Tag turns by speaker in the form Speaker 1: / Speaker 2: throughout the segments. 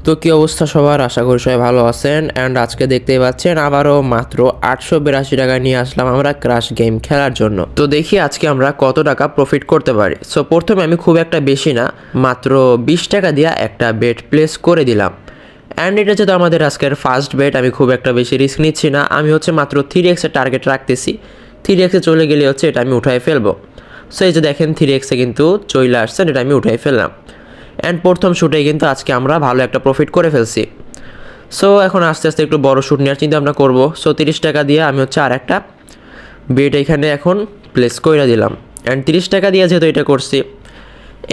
Speaker 1: তো কি অবস্থা সবার, আশা করি সবাই ভালো আছেন। অ্যান্ড আজকে দেখতেই পাচ্ছেন আবারও মাত্র 882 টাকা নিয়ে আসলাম আমরা ক্রাশ গেম খেলার জন্য। তো দেখি আজকে আমরা কত টাকা প্রফিট করতে পারি। সো প্রথমে আমি খুব একটা বেশি না, মাত্র 20 টাকা দিয়ে একটা বেট প্লেস করে দিলাম। অ্যান্ড এটা যেহেতু আমাদের আজকের ফার্স্ট বেট, আমি খুব একটা বেশি রিস্ক নিচ্ছি না। আমি হচ্ছে মাত্র 3x-এর টার্গেট রাখতেছি। 3x-এ চলে গেলে হচ্ছে এটা আমি উঠাই ফেলবো। সো এই যে দেখেন 3x-এ কিন্তু চলে আসছেন, এটা আমি উঠাই ফেললাম। অ্যান্ড প্রথম শ্যুটেই কিন্তু আজকে আমরা ভালো একটা প্রফিট করে ফেলছি। সো এখন আস্তে আস্তে একটু বড় শ্যুট নেওয়ার চিন্তা ভাবনা করবো। সো 30 টাকা দিয়ে আমি হচ্ছে আর একটা বেট এখানে এখন প্লেস করে দিলাম। অ্যান্ড 30 টাকা দিয়ে যেহেতু এটা করছি,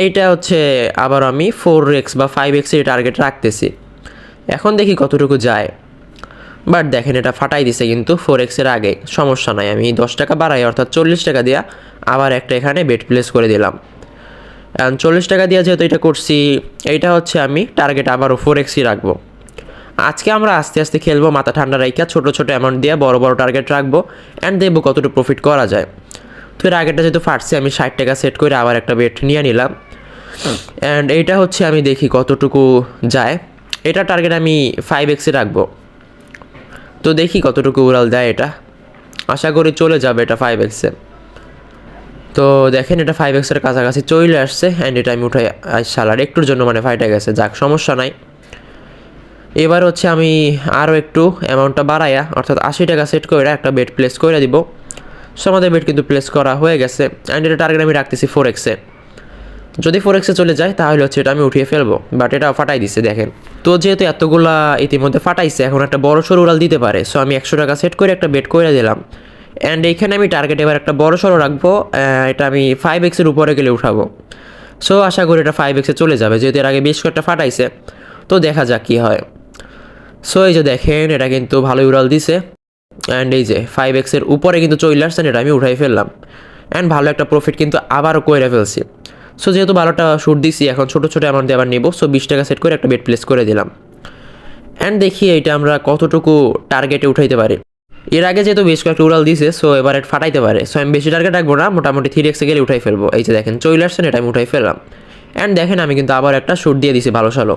Speaker 1: এইটা হচ্ছে আবার আমি 4x বা 5x-এর টার্গেট রাখতেছি। এখন দেখি কতটুকু যায়। বাট দেখেন এটা ফাটাই দিছে কিন্তু 4x-এর আগে। সমস্যা নাই, আমি 10 টাকা বাড়াই অর্থাৎ 40 টাকা দিয়ে আবার একটা এখানে বেট প্লেস করে দিলাম। 40 টাকা দিয়ে যেহেতু এটা করছি, এইটা হচ্ছে আমি টার্গেট আবারও 4x-ই রাখবো। আজকে আমরা আস্তে আস্তে খেলবো, মাথা ঠান্ডা রাইখা ছোটো ছোটো অ্যামাউন্ট দিয়ে বড় বড় টার্গেট রাখবো অ্যান্ড দেখবো কতটুকু প্রফিট করা যায়। তো এর আগেরটা যেহেতু ফাটছে, আমি 60 টাকা সেট করে আবার একটা বেট নিয়ে নিলাম। অ্যান্ড এইটা হচ্ছে আমি দেখি কতটুকু যায়। এটা টার্গেট আমি 5x-এ রাখবো। তো দেখি কতটুকু উড়াল দেয় এটা। আশা করি চলে যাবে এটা 5x-এ। তো দেখেন এটা 5x-এর কাছাকাছি চলে আসছে। অ্যান্ড এটা আমি উঠাই সালার একটুর জন্য ফাইটে গেছে, যাক সমস্যা নাই। এবার হচ্ছে আমি আরও একটু অ্যামাউন্টটা বাড়াইয়া অর্থাৎ 80 টাকা সেট করে একটা বেট প্লেস করে দিব। সো আমাদের বেট কিন্তু প্লেস করা হয়ে গেছে। অ্যান্ড এটা টার্গেট আমি রাখতেছি 4x-এ। যদি 4x-এ চলে যায় তাহলে হচ্ছে এটা আমি উঠিয়ে ফেলবো, বাট এটা ফাটাই দিছে দেখেন। তো যেহেতু এতগুলা ইতিমধ্যে ফাটাইছে, এখন একটা বড় সড়ো উড়াল দিতে পারে। সো আমি 100 টাকা সেট করে একটা বেট করে দিলাম। অ্যান্ড এইখানে আমি টার্গেট এবার একটা বড় সড়ো রাখবো। এটা আমি 5x-এর উপরে গেলে উঠাবো। সো আশা করি এটা 5x-এ চলে যাবে, যেহেতু এর আগে বেশ কয়েকটা ফাটাইছে। তো দেখা যাক কী হয়। সো এই যে দেখেন এটা কিন্তু ভালোই উড়াল দিছে। অ্যান্ড এই যে 5x-এর উপরে কিন্তু চলে আসছেন, এটা আমি উঠাই ফেললাম। অ্যান্ড ভালো একটা প্রফিট কিন্তু আবারও করে ফেলছি। সো যেহেতু ভালোটা শ্যুট দিছি, এখন ছোটো ছোটো অ্যামাউন্ট দিয়ে আবার নিব। সো 20 টাকা সেট করে একটা বেট প্লেস করে দিলাম। অ্যান্ড দেখি এইটা আমরা কতটুকু টার্গেটে উঠাইতে পারি। এর আগে যেহেতু বেশ কয়েকটা উড়াল দিছে, সো এবার এটা ফাটাইতে পারে। সো আমি বেশি টার্গেট রাখবো না, মোটামুটি 3x-এ গেলে উঠাই ফেলবো। এই যে দেখেন চলে আসছেন, এটা আমি উঠাই ফেললাম। অ্যান্ড দেখেন আমি কিন্তু আবার একটা শ্যুট দিয়ে দিছি ভালো সালো।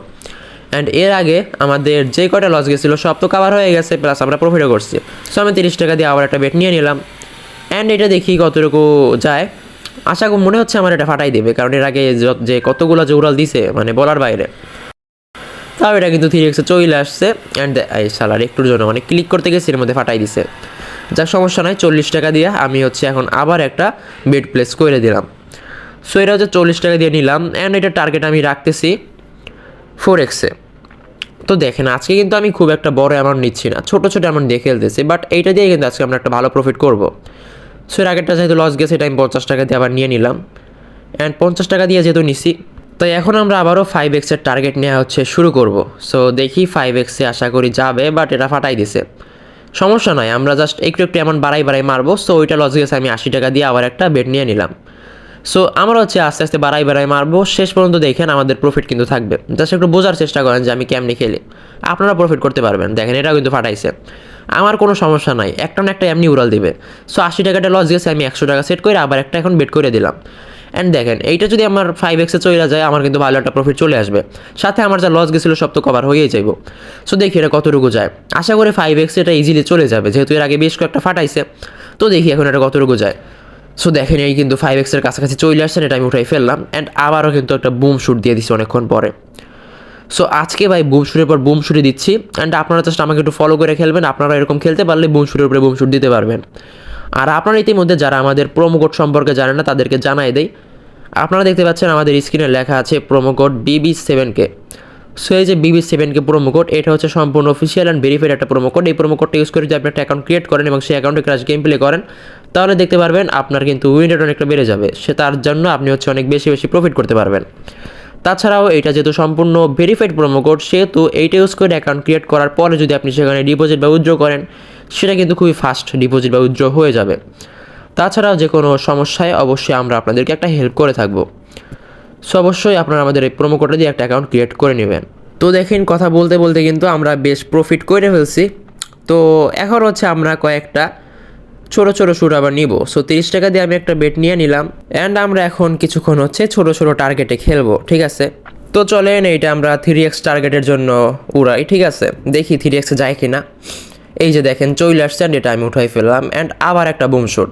Speaker 1: অ্যান্ড এর আগে আমাদের যে কয়টা লস গেছিলো সব তো কাভার হয়ে গেছে, প্লাস আমরা প্রফিটও করছি। সো আমি 30 টাকা দিয়ে আবার একটা বেট নিয়ে নিলাম। অ্যান্ড এটা দেখি কতটুকু যায়। আশা করি মনে হচ্ছে আমার এটা ফাটাই দেবে, কারণ এর আগে যে কতগুলো যে উড়াল দিছে বলার বাইরে। তাও এটা কিন্তু 3x-এ চলে আসছে। অ্যান্ড এই সালার একটুর জন্য ক্লিক করতে গেছি, এর মধ্যে ফাটাই দিছে। যাক সমস্যা নয়, 40 টাকা দিয়ে আমি হচ্ছে এখন আবার একটা বেট প্লেস করে দিলাম। সো এটা হচ্ছে 40 টাকা দিয়ে নিলাম। অ্যান্ড এটা টার্গেট আমি রাখতেছি 4x-এ। তো দেখেন আজকে কিন্তু আমি খুব একটা বড় অ্যামাউন্ট নিচ্ছি না, ছোটো ছোটো অ্যামাউন্ট দিয়ে খেলতেছি, বাট এইটা দিয়ে কিন্তু আজকে আমরা একটা ভালো প্রফিট করবো। সো এর আগেরটা যেহেতু লস গেছে, এটা আমি 50 টাকা দিয়ে আবার নিয়ে নিলাম। অ্যান্ড 50 টাকা দিয়ে যেহেতু নিছি, তাই এখন আমরা আবারও 5x-এর টার্গেট নেওয়া হচ্ছে শুরু করব। সো দেখি 5x-এ আশা করি যাবে, বাট এটা ফাটাই দিছে। সমস্যা নয়, আমরা জাস্ট একটু একটু অ্যামাউন্ট বাড়াই মারবো। সো ওইটা লস গেছে, আমি 80 টাকা দিয়ে আবার একটা বেট নিয়ে নিলাম। সো আমরা হচ্ছে আস্তে আস্তে বাড়াই মারবো, শেষ পর্যন্ত দেখেন আমাদের প্রফিট কিন্তু থাকবে। জাস্ট একটু বোঝার চেষ্টা করেন যে আমি কেমনি খেলি, আপনারা প্রফিট করতে পারবেন। দেখেন এটাও কিন্তু ফাটাইছে, আমার কোনো সমস্যা নাই, একটা না একটা এমনি উড়াল দিবে। সো 80 টাকাটা লস গেছে, আমি 100 টাকা সেট করে আবার একটা এখন বেট করে দিলাম। অ্যান্ড দেখেন এইটা যদি আমার 5x-এ চলে যায়, আমার কিন্তু ভালো একটা প্রফিট চলে আসবে। সাথে আমার যা লস গেছিলো সব তো কভার হয়েই যাইব। সো দেখি এটা কতটুকু যায়। আশা করি 5x এটা ইজিলি চলে যাবে, যেহেতু এর আগে বেশ কয়েকটা ফাটাইছে। তো দেখি এখন এটা কতটুকু যায়। সো দেখেন এই কিন্তু 5x-এর কাছাকাছি চলে আসছেন, এটা আমি উঠাই ফেললাম। অ্যান্ড আবারও কিন্তু একটা বুম শ্যুট দিয়ে দিচ্ছি অনেকক্ষণ পরে। সো আজকে ভাই বুম শ্যুটের পর বুম শ্যুটই দিচ্ছি। অ্যান্ড আপনারা জাস্ট আমাকে একটু ফলো করে খেলবেন, আপনারা এরকম খেলতে পারলে বুম শ্যুটের উপরে বুম শ্যুট দিতে পারবেন। আর আপনারা ইতিমধ্যে যারা আমাদের প্রোমো কোড সম্পর্কে জানেন না, তাদেরকে জানাই দেই। আপনারা দেখতে পাচ্ছেন আমাদের স্ক্রিনে লেখা আছে প্রোমো কোড BB7K। সো এই যে BB7K প্রোমো কোড, এটা হচ্ছে সম্পূর্ণ অফিসিয়াল অ্যান্ড ভেরিফাইড একটা প্রোমো কোড। এই প্রোমো কোডটা ইউজ করে যদি আপনি একটা অ্যাকাউন্ট ক্রিয়েট করেন এবং সেই অ্যাকাউন্টে ক্রাশ গেম প্লে করেন, তাহলে দেখতে পারবেন আপনার কিন্তু উইন রেট অনেকটা বেড়ে যাবে। সে তার জন্য আপনি হচ্ছে অনেক বেশি বেশি প্রফিট করতে পারবেন। তাছাড়াও এটা যেহেতু সম্পূর্ণ ভেরিফাইড প্রোমো কোড, সেহেতু এইটা ইউজ করে অ্যাকাউন্ট ক্রিয়েট করার পরে যদি আপনি সেখানে ডিপোজিট বা উইথড্র করেন, সেটা কিন্তু খুবই ফাস্ট ডিপোজিট বা উইথড্র হয়ে যাবে। তাছাড়াও যে কোনো সমস্যায় অবশ্যই আমরা আপনাদেরকে একটা হেল্প করে থাকবো। সো অবশ্যই আপনারা আমাদের এই প্রোমো কোডটা দিয়ে একটা অ্যাকাউন্ট ক্রিয়েট করে নেবেন। তো দেখেন কথা বলতে বলতে কিন্তু আমরা বেশ প্রফিট করে ফেলছি। তো এখন হচ্ছে আমরা কয়েকটা ছোটো ছোটো শ্যুট আবার নিব। সো 30 টাকা দিয়ে আমি একটা বেট নিয়ে নিলাম। অ্যান্ড আমরা এখন কিছুক্ষণ হচ্ছে ছোটো ছোটো টার্গেটে খেলবো, ঠিক আছে। তো চলেন এইটা আমরা 3x টার্গেটের জন্য উড়াই, ঠিক আছে, দেখি 3x যায় কি না। এই যে দেখেন চলে আসছে, এটা আমি উঠাই ফেললাম অ্যান্ড আবার একটা বুম শট।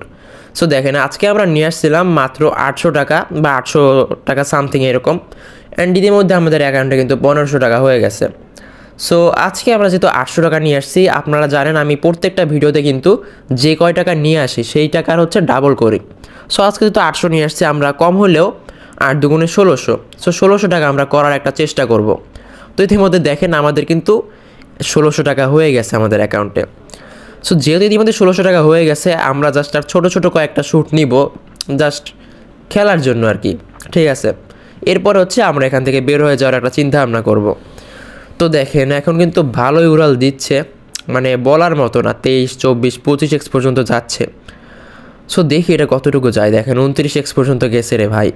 Speaker 1: সো দেখেন আজকে আমরা নিয়ে আসছিলাম মাত্র 800 টাকা বা 800 টাকা সামথিং এরকম, অ্যান্ড ইতিমধ্যে আমাদের অ্যাকাউন্টে কিন্তু 1500 টাকা হয়ে গেছে। সো আজকে আমরা যেহেতু 800 টাকা নিয়ে আসছি, আপনারা জানেন আমি প্রত্যেকটা ভিডিওতে কিন্তু যে কয় টাকা নিয়ে আসি সেই টাকার হচ্ছে ডাবল করি। সো আজকে যেহেতু 800 নিয়ে আসছি, আমরা কম হলেও 8 দুগুণে 1600, সো 1600 টাকা আমরা করার একটা চেষ্টা করব। তো ইতিমধ্যে দেখেন আমাদের কিন্তু 1600 টাকা হয়ে গেছে আমাদের অ্যাকাউন্টে। সো যেহেতু ইতিমধ্যে 1600 টাকা হয়ে গেছে, আমরা জাস্ট আর ছোটো ছোটো কয়েকটা শ্যুট নিব জাস্ট খেলার জন্য আর কি, ঠিক আছে। এরপর হচ্ছে আমরা এখান থেকে বের হয়ে যাওয়ার একটা চিন্তা ভাবনা করব। তো দেখেন এখন কিন্তু ভালোই উড়াল দিচ্ছে, মানে বলার মতো না, 23, 24, 25x পর্যন্ত যাচ্ছে। সো দেখি এটা কতটুকু যায়। দেখেন 29x পর্যন্ত গেছে রে ভাই।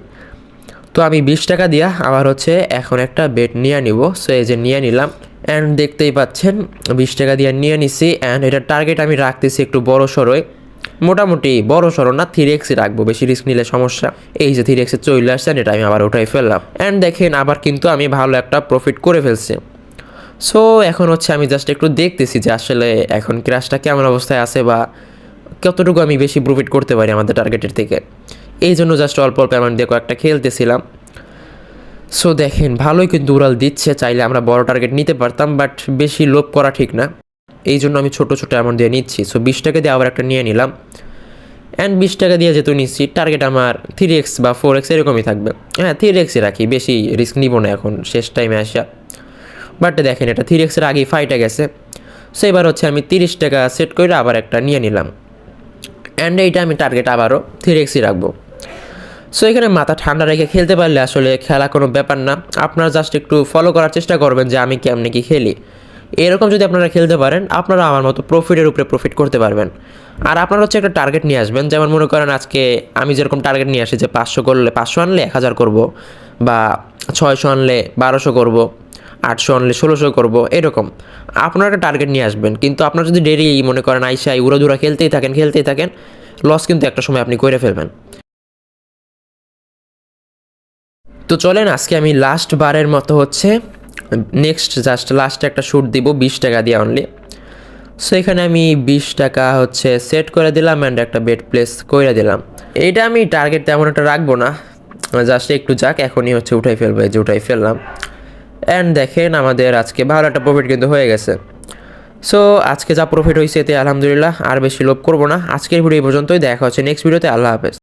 Speaker 1: তো আমি 20 টাকা দিয়া আবার হচ্ছে এখন একটা বেট নিয়ে নিব। সো এই যে নিয়ে নিলাম অ্যান্ড দেখতেই পাচ্ছেন 20 টাকা দিয়ে নিয়ে নিছি অ্যান্ড এটার টার্গেট আমি রাখতেছি একটু বড় সড়োয়, মোটামুটি বড় সড়ো না, 3xই রাখবো, বেশি রিস্ক নিলে সমস্যা। এই যে 3xে চলে আসছে, এটা আমি আবার উঠাই ফেললাম অ্যান্ড দেখেন আবার কিন্তু আমি ভালো একটা প্রফিট করে ফেলছি। সো এখন হচ্ছে আমি জাস্ট একটু দেখতেছি যে আসলে এখন ক্র্যাশটা কেমন অবস্থায় আছে বা কতটুকু আমি বেশি প্রফিট করতে পারি আমাদের টার্গেটের থেকে। এই জন্য জাস্ট অল্প অল্প অ্যামাউন্ট দিয়ে কয়েকটা খেলতেছিলাম। সো দেখেন ভালোই কিন্তু উড়াল দিচ্ছে, চাইলে আমরা বড় টার্গেট নিতে পারতাম, বাট বেশি লোভ করা ঠিক না, এই জন্য আমি ছোটো ছোটো অ্যামাউন্ট দিয়ে নিচ্ছি। সো 20 টাকা দিয়ে আবার একটা নিয়ে নিলাম অ্যান্ড 20 টাকা দিয়ে যেহেতু নিচ্ছি, টার্গেট আমার 3x বা 4x এরকমই থাকবে। হ্যাঁ 3xই রাখি, বেশি রিস্ক নিব না এখন শেষ টাইমে আসা। বাট দেখেন এটা 3xের আগেই ফাইটে গেছে। সো এবার হচ্ছে আমি 30 টাকা সেট করে আবার একটা নিয়ে নিলাম অ্যান্ড এইটা আমি টার্গেট আবারও 3xই রাখবো। সো এখানে মাথা ঠান্ডা রেখে খেলতে পারলে আসলে খেলা কোনো ব্যাপার না। আপনারা জাস্ট একটু ফলো করার চেষ্টা করবেন যে আমি কেমনি কি খেলি। এরকম যদি আপনারা খেলতে পারেন, আপনারা আমার মতো প্রফিটের উপরে প্রফিট করতে পারবেন। আর আপনারা হচ্ছে একটা টার্গেট নিয়ে আসবেন, যেমন মনে করেন আজকে আমি যেরকম টার্গেট নিয়ে আসি যে 500 করলে 500 আনলে 1000 করব, বা 600 আনলে 1200 করব, 800 আনলে 1600 করব, এরকম আপনারা একটা টার্গেট নিয়ে আসবেন। কিন্তু আপনারা যদি ডেরি মনে করেন আইসাই উড়াধুরা খেলতেই থাকেন, লস কিন্তু একটা সময় আপনি করে ফেলবেন। তো চলেন আজকে আমি লাস্ট বারের মতো হচ্ছে জাস্ট লাস্টে একটা শ্যুট দিব 20 টাকা দিয়ে অনলি। সো এখানে আমি 20 টাকা হচ্ছে সেট করে দিলাম অ্যান্ড একটা বেট প্লেস করে দিলাম। এইটা আমি টার্গেট তেমন একটা রাখবো না, জাস্ট একটু যাক, এখনই হচ্ছে উঠাই ফেলবো। এই যে উঠাই ফেললাম অ্যান্ড দেখেন আমাদের আজকে ভালো একটা প্রফিট কিন্তু হয়ে গেছে। সো আজকে যা প্রফিট হয়েছে এতে আলহামদুলিল্লাহ, আর বেশি লোভ করবো না। আজকের ভিডিও এই পর্যন্তই, দেখা হচ্ছে নেক্সট ভিডিওতে। আল্লাহ হাফেজ।